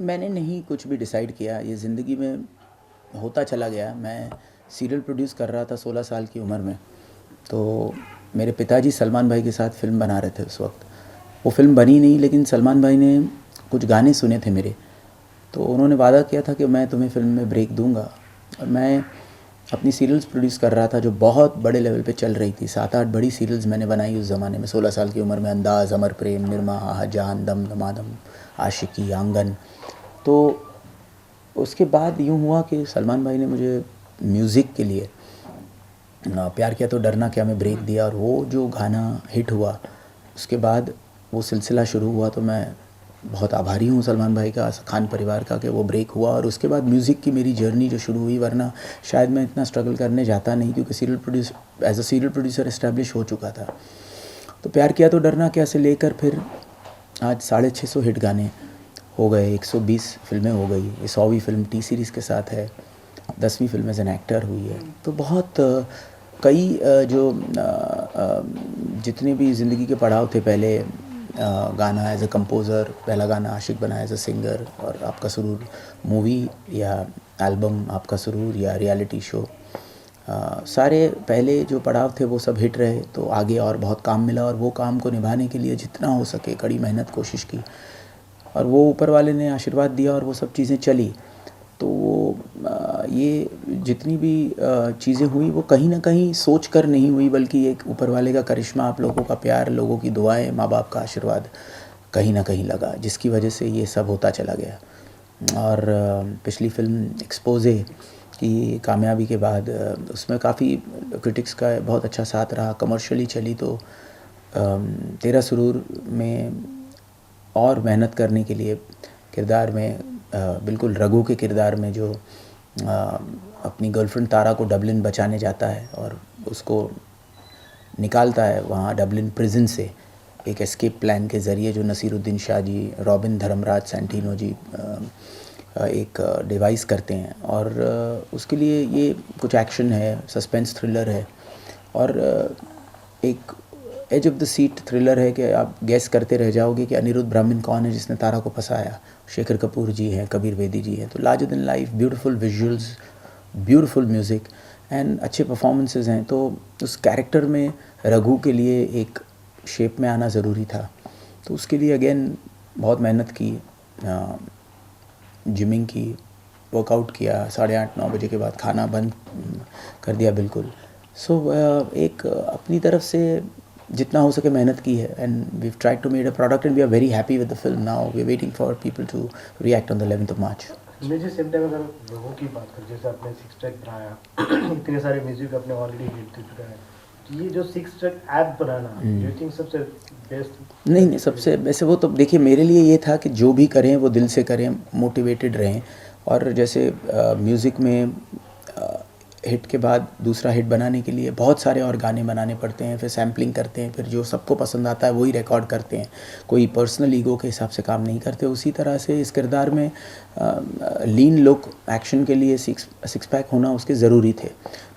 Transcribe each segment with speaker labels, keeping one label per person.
Speaker 1: मैंने नहीं कुछ भी डिसाइड किया, ये ज़िंदगी में होता चला गया। मैं सीरियल प्रोड्यूस कर रहा था 16 साल की उम्र में, तो मेरे पिताजी सलमान भाई के साथ फ़िल्म बना रहे थे उस वक्त। वो फ़िल्म बनी नहीं, लेकिन सलमान भाई ने कुछ गाने सुने थे मेरे, तो उन्होंने वादा किया था कि मैं तुम्हें फ़िल्म में ब्रेक दूंगा। और मैं अपनी सीरियल्स प्रोड्यूस कर रहा था जो बहुत बड़े लेवल पे चल रही थी। 7-8 बड़ी सीरियल्स मैंने बनाई उस ज़माने में, 16 साल की उम्र में। अंदाज़, अमर प्रेम, निर्मा, आहा जान, दम दमादम, आशिकी, आंगन। तो उसके बाद यूँ हुआ कि सलमान भाई ने मुझे म्यूज़िक के लिए प्यार किया तो डरना क्या में ब्रेक दिया, और वो जो गाना हिट हुआ उसके बाद वो सिलसिला शुरू हुआ। तो मैं बहुत आभारी हूँ सलमान भाई का, खान परिवार का, कि वो ब्रेक हुआ। और उसके बाद म्यूज़िक की मेरी जर्नी जो शुरू हुई, वरना शायद मैं इतना स्ट्रगल करने जाता नहीं, क्योंकि as a serial producer establish हो चुका था। तो प्यार किया तो डरना क्या से लेकर फिर आज 650 हिट गाने हो गए, 120 फिल्में हो गई। ये 100वीं फिल्म टी सीरीज़ के साथ है, 10वीं फिल्म एज एन एक्टर हुई है। तो बहुत कई जो जितने भी ज़िंदगी के पड़ाव थे, पहले गाना एज अ कंपोज़र, पहला गाना आशिक बना एज अ सिंगर, और आपका सुरूर मूवी या एल्बम आपका सुरूर या रियलिटी शो, सारे पहले जो पड़ाव थे वो सब हिट रहे। तो आगे और बहुत काम मिला, और वो काम को निभाने के लिए जितना हो सके कड़ी मेहनत कोशिश की, और वो ऊपर वाले ने आशीर्वाद दिया और वो सब चीज़ें चली। तो ये जितनी भी चीज़ें हुई वो कहीं ना कहीं सोच कर नहीं हुई, बल्कि एक ऊपर वाले का करिश्मा, आप लोगों का प्यार, लोगों की दुआएं, माँ बाप का आशीर्वाद कहीं ना कहीं लगा, जिसकी वजह से ये सब होता चला गया। और पिछली फिल्म एक्सपोजे की कामयाबी के बाद उसमें काफ़ी क्रिटिक्स का बहुत अच्छा साथ रहा, कमर्शियली चली। तो तेरा सुरूर में और मेहनत करने के लिए, किरदार में बिल्कुल रघु के किरदार में, जो अपनी गर्लफ्रेंड तारा को डबलिन बचाने जाता है और उसको निकालता है वहाँ डबलिन प्रिजन से एक एस्केप प्लान के ज़रिए, जो नसीरुद्दीन शाह जी, रॉबिन धर्मराज सैंटिनो जी एक डिवाइस करते हैं। और उसके लिए ये कुछ एक्शन है, सस्पेंस थ्रिलर है, और एक edge of the seat thriller है कि आप गैस करते रह जाओगे कि अनिरुद्ध ब्राह्मण कौन है जिसने तारा को फंसाया। शेखर कपूर जी हैं, कबीर बेदी जी हैं। तो larger than life, beautiful visuals, beautiful music and अच्छे परफॉर्मेंसेस हैं। तो उस कैरेक्टर में रघु के लिए एक शेप में आना ज़रूरी था। तो उसके लिए अगेन बहुत मेहनत की, जिमिंग की, वर्कआउट किया। 8:30-9 बजे के बाद खाना बंद कर दिया बिल्कुल। सो एक अपनी तरफ से जितना हो सके मेहनत की है, and we tried to made a product and we are very happy with the film. Now we are waiting for people to react on the 11th of March.
Speaker 2: मुझे सेम टाइम अगर लोगों की बात करें, जैसे आपने 6 ट्रैक बनाया इतने सारे म्यूजिक आपने ऑलरेडी हिट चुका है, तो ये जो 6 track app banana, you think सबसे बेस्ट?
Speaker 1: नहीं, सबसे वैसे वो तो देखिए, मेरे लिए ये था कि जो भी करें वो दिल से करें, मोटिवेटेड रहें। और जैसे म्यूज़िक में हिट के बाद दूसरा हिट बनाने के लिए बहुत सारे और गाने बनाने पड़ते हैं, फिर सैम्पलिंग करते हैं, फिर जो सबको पसंद आता है वही रिकॉर्ड करते हैं। कोई पर्सनल ईगो के हिसाब से काम नहीं करते। उसी तरह से इस किरदार में लीन लुक, एक्शन के लिए सिक्स पैक होना उसके ज़रूरी थे।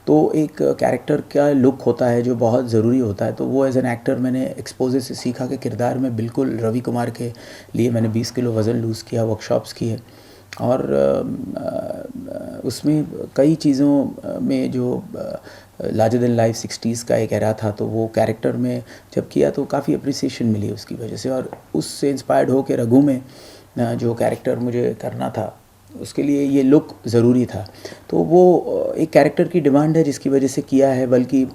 Speaker 1: तो एक कैरेक्टर का लुक होता है जो बहुत ज़रूरी होता है। तो वो एज एन एक्टर मैंने एक्सपोजर से सीखा कि किरदार में बिल्कुल रवि कुमार के लिए मैंने 20 किलो वज़न लूज़ किया, वर्कशॉप्स किए। और उसमें कई चीज़ों में जो लार्जर देन लाइफ 60s का एक एरा था, तो वो कैरेक्टर में जब किया तो काफ़ी अप्रिसिएशन मिली उसकी वजह से। और उससे इंस्पायर्ड हो के रघु में जो कैरेक्टर मुझे करना था, उसके लिए ये लुक ज़रूरी था। तो वो एक कैरेक्टर की डिमांड है जिसकी वजह से किया है। बल्कि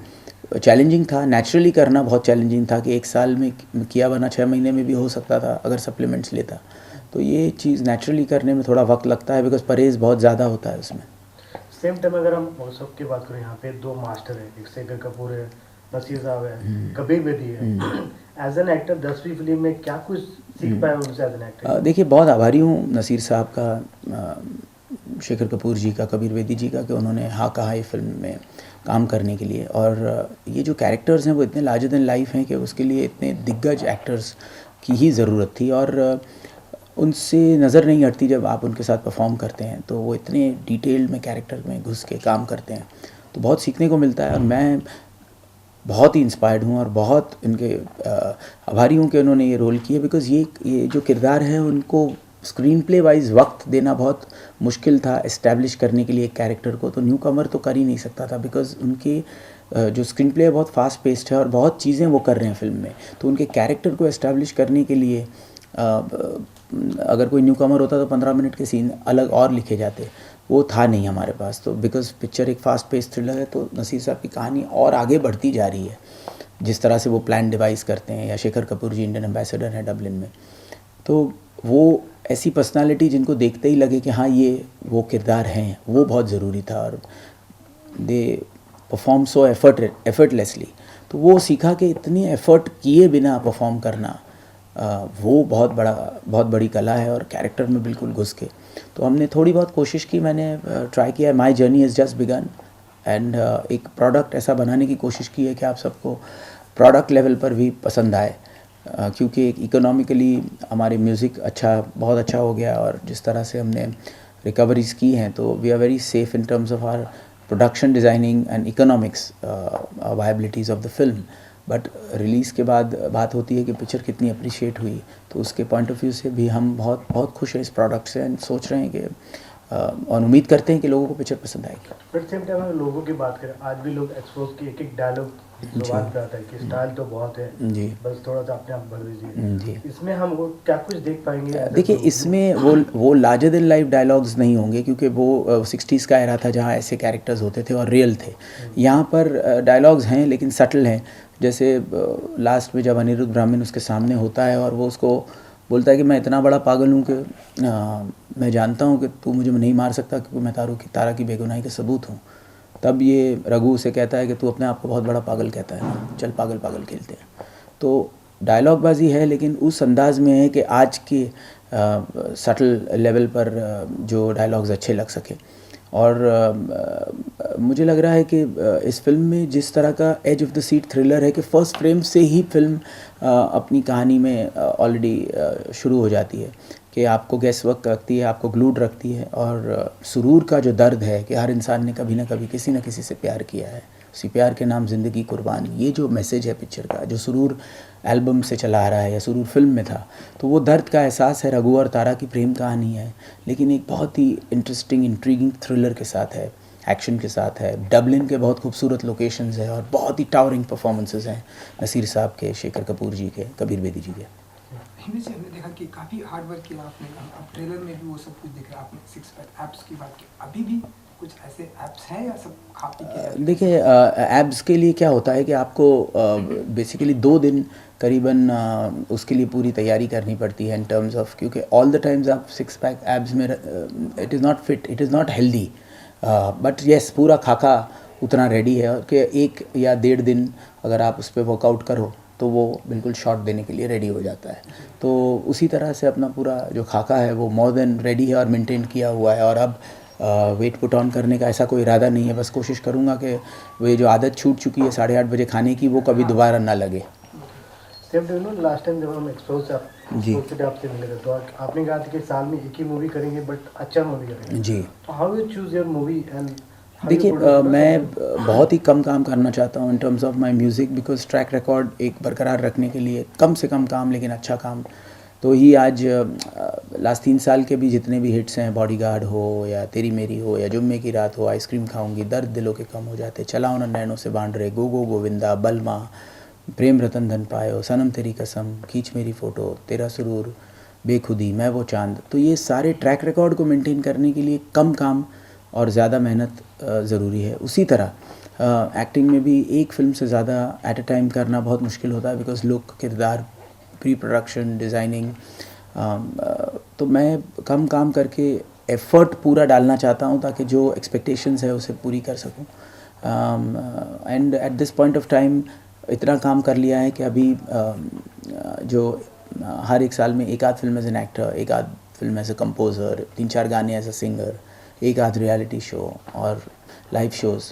Speaker 1: चैलेंजिंग था, नेचुरली करना बहुत चैलेंजिंग था कि 1 साल में किया, वरना 6 महीने में भी हो सकता था अगर सप्लीमेंट्स लेता। तो ये चीज़ नेचुरली करने में थोड़ा वक्त लगता है, बिकॉज परहेज़ बहुत ज़्यादा होता है उसमें।
Speaker 2: सेम टाइम अगर हम मौसम की बात करें, यहाँ पे 2 मास्टर हैं, एक शेखर कपूर है, नसीर साहब है, कबीर बेदी है। एज एन एक्टर 10वीं फिल्म में क्या कुछ सीख पाए उनसे एज एन एक्टर?
Speaker 1: देखिए, बहुत आभारी हूँ नसीर साहब का, शेखर कपूर जी का, कबीर बेदी जी का, कि उन्होंने हाँ कहा ये फिल्म में काम करने के लिए। और ये जो कैरेक्टर्स हैं वो इतने लार्जर देन लाइफ हैं कि उसके लिए इतने दिग्गज एक्टर्स की ही ज़रूरत थी। और उनसे नज़र नहीं हटती जब आप उनके साथ परफॉर्म करते हैं, तो वो इतने डिटेल में कैरेक्टर में घुस के काम करते हैं, तो बहुत सीखने को मिलता है। और मैं बहुत ही इंस्पायर्ड हूँ और बहुत इनके आभारी हूँ कि उन्होंने ये रोल किया, बिकॉज़ ये जो किरदार है उनको स्क्रीन प्ले वाइज वक्त देना बहुत मुश्किल था इस्टेब्लिश करने के लिए एक कैरेक्टर को, तो न्यू कमर तो कर ही नहीं सकता था बिकॉज उनके जो स्क्रीन प्ले है बहुत फास्ट पेस्ड है और बहुत चीज़ें वो कर रहे हैं फिल्म में, तो उनके कैरेक्टर को इस्टेब्लिश करने के लिए अगर कोई न्यू कमर होता तो 15 मिनट के सीन अलग और लिखे जाते, वो था नहीं हमारे पास। तो बिकॉज पिक्चर एक फास्ट पेस थ्रिलर है, तो नसीर साहब की कहानी और आगे बढ़ती जा रही है जिस तरह से वो प्लान डिवाइस करते हैं, या शेखर कपूर जी इंडियन एम्बेसडर हैं डबलिन में, तो वो ऐसी पर्सनालिटी जिनको देखते ही लगे कि हाँ ये वो किरदार हैं, वो बहुत ज़रूरी था। और दे परफॉर्म सो एफर्टलेसली, तो वो सीखा कि इतनी एफर्ट किए बिना परफॉर्म करना वो बहुत बड़ी कला है और कैरेक्टर में बिल्कुल घुस के। तो हमने थोड़ी बहुत कोशिश की, मैंने ट्राई किया, my journey is just begun, and एक प्रोडक्ट ऐसा बनाने की कोशिश की है कि आप सबको प्रोडक्ट लेवल पर भी पसंद आए, क्योंकि एक इकोनॉमिकली हमारी म्यूज़िक बहुत अच्छा हो गया, और जिस तरह से हमने रिकवरीज की हैं तो we are very safe in terms of our production designing and economics viabilities of the film. But release के बाद बात होती है कि पिक्चर कितनी अप्रिशिएट हुई, तो उसके पॉइंट ऑफ व्यू से भी हम बहुत खुश हैं इस प्रोडक्ट से, एंड सोच रहे हैं कि और उम्मीद करते हैं कि लोगों को पिक्चर पसंद आएगी।
Speaker 2: बट सेम टाइम अगर लोगों की बात करें, आज भी लोग एक्सपोज की एक डायलॉग जुबान पे आता है कि स्टाइल तो बहुत है
Speaker 1: जी,
Speaker 2: बस थोड़ा सा अपने आप भर दीजिए।
Speaker 1: जी।
Speaker 2: इसमें हम वो क्या कुछ देख पाएंगे?
Speaker 1: देखिए, इसमें वो लार्जर देन लाइफ डायलॉग्स नहीं होंगे, क्योंकि वो 60s का एरा था जहाँ ऐसे कैरेक्टर्स होते थे और रियल थे। यहाँ पर डायलॉग्स हैं लेकिन सटल हैं, जैसे लास्ट में जब अनिरुद्ध ब्राह्मण उसके सामने होता है और वो उसको बोलता है कि मैं इतना बड़ा पागल हूँ कि मैं जानता हूँ कि तू मुझे नहीं मार सकता क्योंकि मैं तारा की बेगुनाही का सबूत हूँ। तब ये रघु उसे कहता है कि तू अपने आप को बहुत बड़ा पागल कहता है ना, चल पागल पागल खेलते हैं। तो डायलॉगबाजी है लेकिन उस अंदाज में है कि आज के सटल लेवल पर जो डायलॉग्स अच्छे लग सके। और मुझे लग रहा है कि इस फिल्म में जिस तरह का edge of the seat thriller है कि फर्स्ट फ्रेम से ही फिल्म अपनी कहानी में ऑलरेडी शुरू हो जाती है कि आपको गैस वर्क रखती है, आपको ग्लूड रखती है। और सुरूर का जो दर्द है कि हर इंसान ने कभी ना कभी किसी न किसी से प्यार किया है, उसी प्यार के नाम ज़िंदगी कुर्बान, ये जो मैसेज है पिक्चर का, जो सुरूर एल्बम से चला आ रहा है या सुरूर फिल्म में था, तो वो दर्द का एहसास है। रघु और तारा की प्रेम कहानी है, लेकिन एक बहुत ही इंटरेस्टिंग इंट्रीगिंग थ्रिलर के साथ है, एक्शन के साथ है। डबलिन के बहुत खूबसूरत लोकेशंस हैं और बहुत ही टावरिंग परफॉर्मेंसेस हैं नसीर साहब के, शेखर कपूर जी के, कबीर बेदी जी के।
Speaker 3: हिंदी से हमने देखा कि काफ़ी हार्ड वर्क किया आपने, अब ट्रेलर में भी वो सब कुछ दिख रहा है। आपने 6 पैक एप्स की बात की, अभी भी कुछ ऐसे एप्स हैं या सब खा पी के?
Speaker 1: देखिए, एब्स के लिए क्या होता है कि आपको बेसिकली 2 दिन करीबन उसके लिए पूरी तैयारी करनी पड़ती है इन टर्म्स ऑफ, क्योंकि ऑल द टाइम्स आप 6 पैक एब्स में it is not fit, it is not healthy. But yes, पूरा खाका उतना रेडी है कि 1 या 1.5 दिन अगर आप उस पर वर्कआउट करो तो वो बिल्कुल शॉट देने के लिए रेडी हो जाता है। तो उसी तरह से अपना पूरा जो खाका है वो मोर देन रेडी है और मेंटेन किया हुआ है। और अब वेट पुट ऑन करने का ऐसा कोई इरादा नहीं है, बस कोशिश करूँगा कि वो ये जो आदत छूट चुकी है 8:30 बजे खाने की, वो कभी दोबारा ना लगे।
Speaker 2: सेम टाइम ना, लास्ट टाइम जब हम एक्सपोज से
Speaker 1: जी।
Speaker 2: आपसे मिले थे तो आपने कहा था कि साल में एक ही मूवी करेंगे बट अच्छा मूवी करेंगे।
Speaker 1: जी।
Speaker 2: तो how you choose your movie? And
Speaker 1: देखिए, मैं बहुत ही कम काम करना चाहता हूँ इन terms of my music, because track record एक बरकरार रखने के लिए कम से कम काम लेकिन अच्छा काम। तो ही आज लास्ट 3 साल के भी जितने भी हिट्स हैं, बॉडीगार्ड हो या तेरी मेरी हो या जुम्मे की रात हो, आइसक्रीम खाऊंगी, दर्द दिलों के कम हो जाते, चलाओ न नैनों से बांध रहे, गो गो गोविंदा, बलमा, प्रेम रतन धन पायो, सनम तेरी कसम, खींच मेरी फ़ोटो, तेरा सुरूर, बेखुदी, मैं वो चांद, तो ये सारे ट्रैक रिकॉर्ड को मेंटेन करने के लिए कम काम और ज़्यादा मेहनत ज़रूरी है। उसी तरह एक्टिंग में भी एक फ़िल्म से ज़्यादा एट अ टाइम करना बहुत मुश्किल होता है, बिकॉज लोग किरदार, प्री प्रोडक्शन, डिज़ाइनिंग, तो मैं कम काम करके एफ़र्ट पूरा डालना चाहता हूँ ताकि जो एक्सपेक्टेशंस है उसे पूरी कर सकूँ। And at this point of time इतना काम कर लिया है कि अभी जो हर एक साल में एक आध फिल्म एज एन एक्टर, एक आध फिल्म एज ए कंपोज़र, 3-4 गाने एज ए सिंगर, एक आध रियलिटी शो और लाइव शोज़,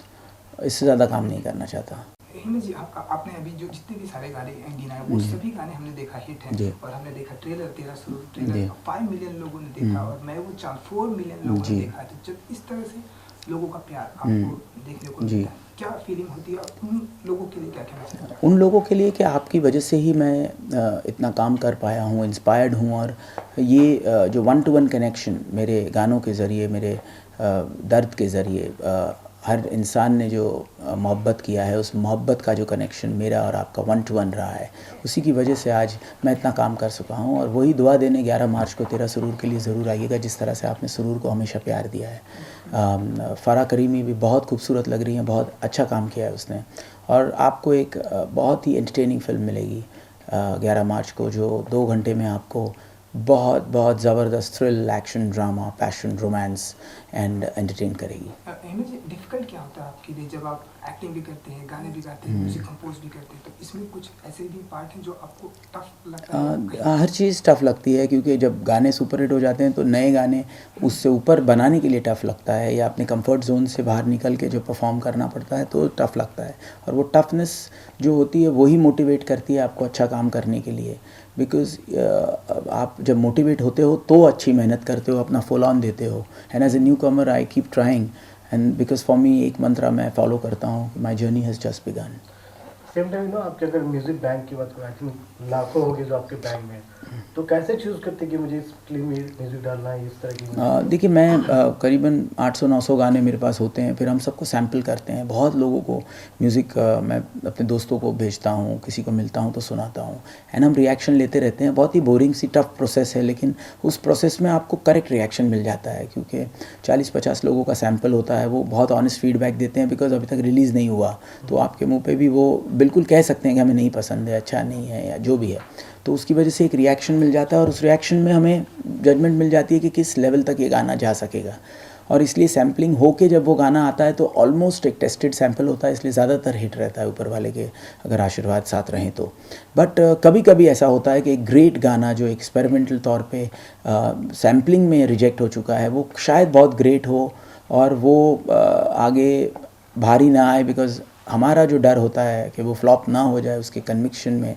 Speaker 1: इससे ज़्यादा काम नहीं करना चाहता।
Speaker 3: हिमेश जी, आपने अभी जो जितने भी सारे गाने गिनाए वो सभी गाने हमने देखा हिट हैं, और हमने देखा ट्रेलर, तेरा सुरूर ट्रेलर 5 मिलियन लोगों ने देखा, और मैं वो 4 मिलियन लोगों ने देखा। तो जब इस तरह से लोगों का प्यार आपको देखने को मिलता है, क्या फीलिंग होती है और उन लोगों के लिए क्या कहना चाहते हैं?
Speaker 1: उन लोगों के लिए कि आपकी वजह से ही मैं इतना काम कर पाया हूँ, इंस्पायर्ड हूँ। और ये जो वन टू वन कनेक्शन मेरे गानों के ज़रिए, मेरे दर्द के ज़रिए, हर इंसान ने जो मोहब्बत किया है, उस मोहब्बत का जो कनेक्शन मेरा और आपका वन टू वन रहा है, उसी की वजह से आज मैं इतना काम कर सका हूँ। और वही दुआ देने 11 मार्च को तेरा सुरूर के लिए ज़रूर आइएगा, जिस तरह से आपने सुरूर को हमेशा प्यार दिया है। फ़ारा करीमी भी बहुत खूबसूरत लग रही हैं, बहुत अच्छा काम किया है उसने। और आपको एक बहुत ही एंटरटेनिंग फ़िल्म मिलेगी 11 मार्च को, जो 2 घंटे में आपको बहुत बहुत ज़बरदस्त thrill, action, drama, passion, romance and entertain करेगी।
Speaker 3: अहमद जी, डिफिकल्ट क्या होता है आपके लिए जब आप एक्टिंग भी करते हैं, गाने भी गाते हैं, म्यूजिक कंपोज भी करते हैं, तो इसमें कुछ ऐसे भी पार्ट हैं जो आपको टफ लगता है?
Speaker 1: हर चीज़ टफ़ लगती है, क्योंकि जब गाने सुपरहिट हो जाते हैं तो नए गाने उससे ऊपर बनाने के लिए टफ़ लगता है, या अपने कंफर्ट जोन से बाहर निकल के जो परफॉर्म करना पड़ता है तो टफ़ लगता है। और वो टफनेस जो होती है वही मोटिवेट करती है आपको अच्छा काम करने के लिए। बिकॉज़ आप जब मोटिवेट होते हो तो अच्छी मेहनत करते हो, अपना फुल ऑन देते हो। And as a newcomer I keep trying, and because for me एक मंत्रा मैं फॉलो करता हूँ, my journey has just begun.
Speaker 2: Same time ना, आपके अगर म्यूजिक बैंक की बात करें, आई थिंक लाखों होंगे जो आपके बैंक में, तो कैसे चूज़ करते कि मुझे इस फिल्म में म्यूजिक डालना है, इस तरह की?
Speaker 1: देखिए, मैं करीबन 800-900 गाने मेरे पास होते हैं, फिर हम सबको सैम्पल करते हैं। बहुत लोगों को म्यूज़िक मैं अपने दोस्तों को भेजता हूँ, किसी को मिलता हूँ तो सुनाता हूँ, एंड हम रिएक्शन लेते रहते हैं। बहुत ही बोरिंग सी टफ प्रोसेस है, लेकिन उस प्रोसेस में आपको करेक्ट रिएक्शन मिल जाता है, क्योंकि 40-50 लोगों का सैम्पल होता है। वो बहुत ऑनेस्ट फीडबैक देते हैं, बिकॉज अभी तक रिलीज़ नहीं हुआ, तो आपके मुँह पे भी वो बिल्कुल कह सकते हैं कि हमें नहीं पसंद है, अच्छा नहीं है, या जो भी है। तो उसकी वजह से एक रिएक्शन मिल जाता है, और उस रिएक्शन में हमें जजमेंट मिल जाती है कि किस लेवल तक ये गाना जा सकेगा। और इसलिए सैम्पलिंग होके जब वो गाना आता है तो ऑलमोस्ट एक टेस्टेड सैम्पल होता है, इसलिए ज़्यादातर हिट रहता है, ऊपर वाले के अगर आशीर्वाद साथ रहें तो। बट कभी कभी ऐसा होता है कि एक ग्रेट गाना जो एक्सपेरिमेंटल तौर पे सैम्पलिंग में रिजेक्ट हो चुका है, वो शायद बहुत ग्रेट हो और वो आगे भारी ना आए, बिकॉज़ हमारा जो डर होता है कि वो फ्लॉप ना हो जाए, उसके कन्विक्शन में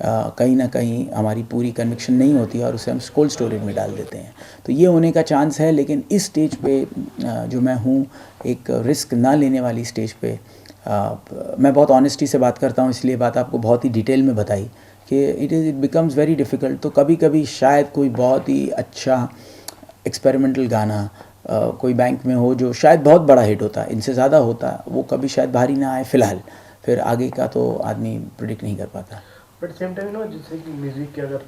Speaker 1: कहीं ना कहीं हमारी पूरी कन्विक्शन नहीं होती है, और उसे हम कोल्ड स्टोरेज में डाल देते हैं। तो ये होने का चांस है, लेकिन इस स्टेज पे जो मैं हूँ, एक रिस्क ना लेने वाली स्टेज पे मैं बहुत ऑनेस्टी से बात करता हूँ, इसलिए बात आपको बहुत ही डिटेल में बताई कि इट बिकम्स वेरी डिफ़िकल्ट। तो कभी कभी शायद कोई बहुत ही अच्छा एक्सपेरिमेंटल गाना कोई बैंक में हो जो शायद बहुत बड़ा हिट होता, इनसे ज़्यादा होता, वो कभी शायद भारी ना आए फ़िलहाल, फिर आगे का तो आदमी प्रिडिक्ट नहीं कर पाता।
Speaker 2: बट सेम टाइम ना, जैसे कि म्यूजिक की अगर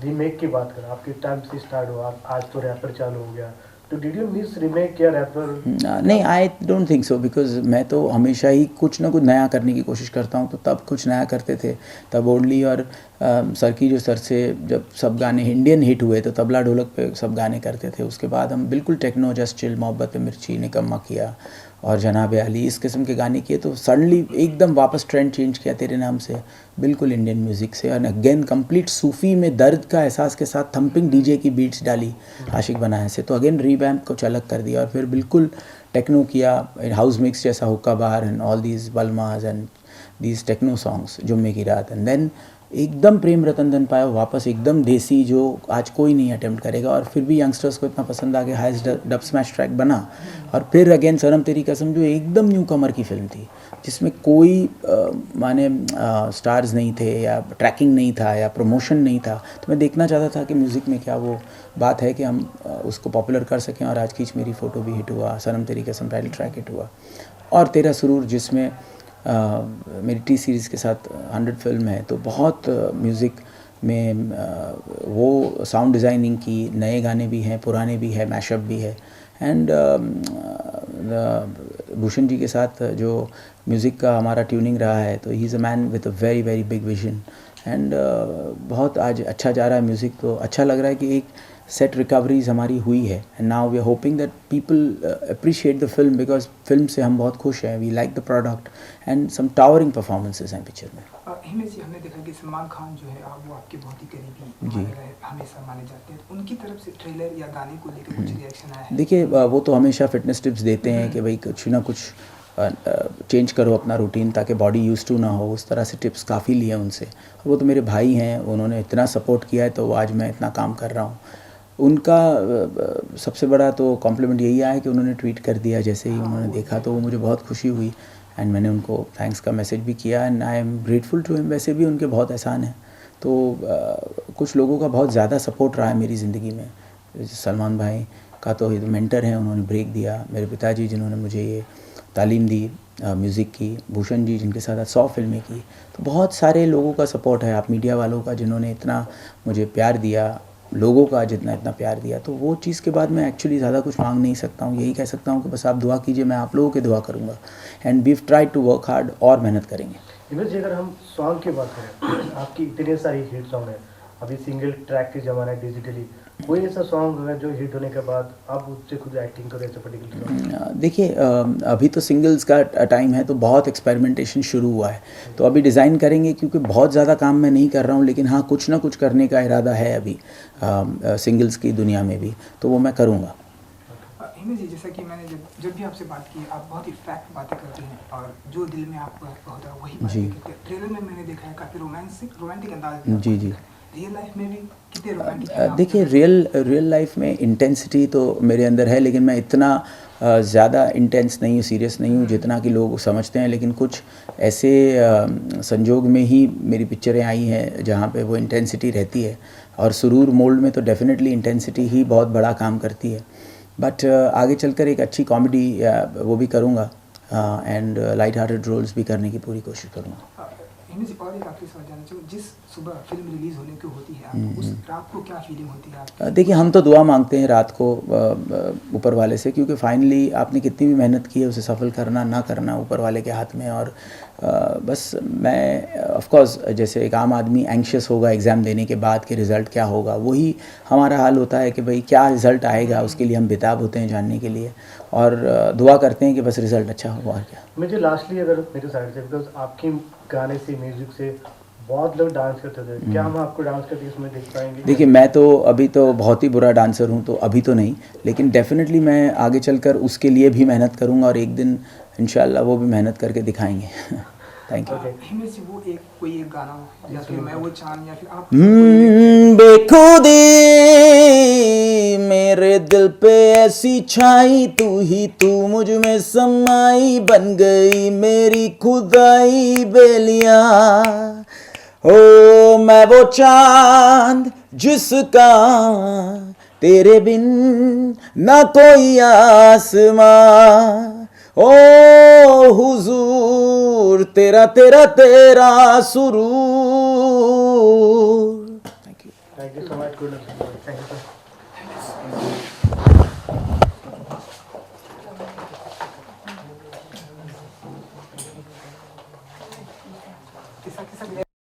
Speaker 2: रीमेक की बात करें, आपके टाइम से स्टार्ट हुआ, आज तो रैपर चालू हो गया, तो डिड यू मिस रीमेक या रैपर?
Speaker 1: नहीं, I don't think so, because मैं तो हमेशा ही कुछ ना कुछ नया करने की कोशिश करता हूँ। तो तब कुछ नया करते थे, तब ओनली, और सर की जो सर से जब सब गाने इंडियन हिट हुए तो तबला ढोलक पे सब गाने करते थे। उसके बाद हम बिल्कुल टेक्नो, जस्ट चिल, मोहब्बत पे मिर्ची, निकम्मा किया और जनाब अली, इस किस्म के गाने किए। तो सडनली एकदम वापस ट्रेंड चेंज किया तेरे नाम से, बिल्कुल इंडियन म्यूज़िक से, और अगेन कंप्लीट सूफ़ी में दर्द का एहसास के साथ थम्पिंग डीजे की बीट्स डाली आशिक बनाए से। तो अगेन रीवैम्प कुछ अलग कर दिया, और फिर बिल्कुल टेक्नो किया, हाउस मिक्स जैसा hookah bar and all these बलमाज एंड दीज टेक्नो सॉन्ग्स, जुम्मे की रात। एंड देन एकदम प्रेम रतन धन पाया वापस, एकदम देसी, जो आज कोई नहीं अटेम्प्ट करेगा, और फिर भी यंगस्टर्स को इतना पसंद आ गया, हाईएस्ट डब स्मैश ट्रैक बना। और फिर अगेन सनम तेरी कसम, जो एकदम न्यू कमर की फिल्म थी, जिसमें कोई माने स्टार्स नहीं थे, या ट्रैकिंग नहीं था, या प्रमोशन नहीं था। तो मैं देखना चाहता था कि म्यूज़िक में क्या वो बात है कि हम उसको पॉपुलर कर सकें। और आज खींच मेरी फ़ोटो भी हिट हुआ, सनम तेरी कसम टाइटल ट्रैक हिट हुआ, और तेरा सुरूर जिसमें मेरी टी सीरीज़ के साथ 100 फिल्म है। तो बहुत म्यूज़िक में वो साउंड डिज़ाइनिंग की, नए गाने भी हैं, पुराने भी है, मैशअप भी है। एंड भूषण जी के साथ जो म्यूज़िक का हमारा ट्यूनिंग रहा है, तो he is a man with a very very big vision. And बहुत आज अच्छा जा रहा है म्यूज़िक, तो अच्छा लग रहा है कि एक सेट रिकवरीज हमारी हुई है। And now we are hoping that people appreciate the film, because film से हम बहुत खुश हैं, we like the product, and some towering performances हैं पिक्चर में।
Speaker 3: हिमेश जी, हमने देखा कि सलमान खान जो है वो आपके बहुत ही करीबी माने रहे, हमेशा माने जाते हैं। तो उनकी तरफ से ट्रेलर या गाने को लेकर कुछ रिएक्शन आया है? देखिए,
Speaker 1: वो तो हमेशा फिटनेस टिप्स देते हैं कि भाई कुछ ना कुछ चेंज करो अपना रूटीन, ताकि बॉडी यूज टू ना हो। उस तरह से टिप्स काफ़ी लिए उनसे, और वो तो मेरे भाई हैं, उन्होंने इतना सपोर्ट किया है, तो आज मैं इतना काम कर रहा हूँ। उनका सबसे बड़ा तो कॉम्प्लीमेंट यही आया कि उन्होंने ट्वीट कर दिया जैसे ही उन्होंने देखा, तो वो मुझे बहुत खुशी हुई। एंड मैंने उनको थैंक्स का मैसेज भी किया and I am grateful to him. वैसे भी उनके बहुत एहसान है। तो कुछ लोगों का बहुत ज़्यादा सपोर्ट रहा है मेरी ज़िंदगी में। सलमान भाई का तो ये मेंटर हैं, उन्होंने ब्रेक दिया। मेरे पिताजी जिन्होंने मुझे ये तालीम दी म्यूज़िक की, भूषण जी जिनके साथ 100 फिल्में की। तो बहुत सारे लोगों का सपोर्ट है, आप मीडिया वालों का जिन्होंने इतना मुझे प्यार दिया, लोगों का जितना इतना प्यार दिया। तो वो चीज़ के बाद मैं एक्चुअली ज़्यादा कुछ मांग नहीं सकता हूँ। यही कह सकता हूँ कि बस आप दुआ कीजिए, मैं आप लोगों की दुआ करूँगा and we try to work hard और मेहनत करेंगे।
Speaker 2: हिमेश जी, अगर हम सॉन्ग की बात करें, आपकी इतने सारी हिट सॉन्ग है, अभी सिंगल ट्रैक के ज़माना है डिजिटली, कोई ऐसा सॉन्ग है जो हिट होने के बाद आप उससे खुद एक्टिंग करें ऐसा पर्टिकुलर सॉन्ग?
Speaker 1: देखिए अभी तो सिंगल्स का टाइम है, तो बहुत एक्सपेरिमेंटेशन शुरू हुआ है। तो अभी डिज़ाइन करेंगे, क्योंकि बहुत ज़्यादा काम मैं नहीं कर रहा हूँ, लेकिन हाँ कुछ ना कुछ करने का इरादा है अभी सिंगल्स की दुनिया में भी, तो वो मैं करूँगा।
Speaker 3: हिमेश जी, जैसा कि मैंने जब भी आपसे बात की, आप बहुत ही फैक्ट बातें करते हैं और जो दिल में आपको होता है वही बातें करते हैं। ट्रेलर में मैंने देखा है काफ़ी रोमांटिक अंदाज में।
Speaker 1: जी जी।
Speaker 3: रियल लाइफ में भी कितने रोमांटिक?
Speaker 1: देखिए रियल लाइफ में इंटेंसिटी तो मेरे अंदर है, लेकिन मैं इतना ज़्यादा इंटेंस नहीं हूँ, सीरियस नहीं हूँ जितना कि लोग समझते हैं। लेकिन कुछ ऐसे संजोग में ही मेरी पिक्चरें आई हैं जहाँ पे वो इंटेंसिटी रहती है, और सुरूर मोल्ड में तो डेफिनेटली इंटेंसिटी ही बहुत बड़ा काम करती है। बट आगे चलकर एक अच्छी कॉमेडी वो भी करूँगा एंड लाइट हार्टेड रोल्स भी करने की पूरी कोशिश करूँगा।
Speaker 3: हिमेश जी, और एक आखिरी सवाल जानना चाहूँ, जिस सुबह फिल्म रिलीज होने की होती है आपको, उस रात को क्या फीलिंग होती है आपकी?
Speaker 1: देखिए हम तो दुआ मांगते हैं रात को ऊपर वाले से, क्योंकि फाइनली आपने कितनी भी मेहनत की है उसे सफल करना ना करना ऊपर वाले के हाथ में। और बस मैं ऑफ कोर्स जैसे एक आम आदमी एंग्शियस होगा एग्ज़ाम देने के बाद कि रिज़ल्ट क्या होगा, वही हमारा हाल होता है कि भाई क्या रिज़ल्ट आएगा, उसके लिए हम बेताब होते हैं जानने के लिए, और दुआ करते हैं कि बस रिज़ल्ट अच्छा हो। और क्या
Speaker 2: मुझे लास्टली अगर मेरे साइड से, बिकॉज आपकी गाने से म्यूजिक से बहुत लोग डांस करते थे, क्या हम आपको डांस करते इसमें देख पाएंगे?
Speaker 1: देखिए मैं तो अभी तो बहुत ही बुरा डांसर हूँ, तो अभी तो नहीं, लेकिन डेफिनेटली मैं आगे चलकर उसके लिए भी मेहनत करूँगा, और एक दिन इंशाल्लाह वो भी मेहनत करके दिखाएंगे। Thank you.
Speaker 3: हिमेश जी, वो कोई एक गाना हो, या फिर मैं वो चांद, या फिर आप
Speaker 1: बेखुदी मेरे दिल पे ऐसी छाई, तू ही तू मुझ में समाई, बन गई मेरी खुदाई बेलिया। ओ मैं वो चांद जिसका तेरे बिन ना कोई आसमां, ओ हुजूर तेरा तेरा तेरा सुरूर।
Speaker 2: Thank you so much, good thank you sir.
Speaker 3: किसा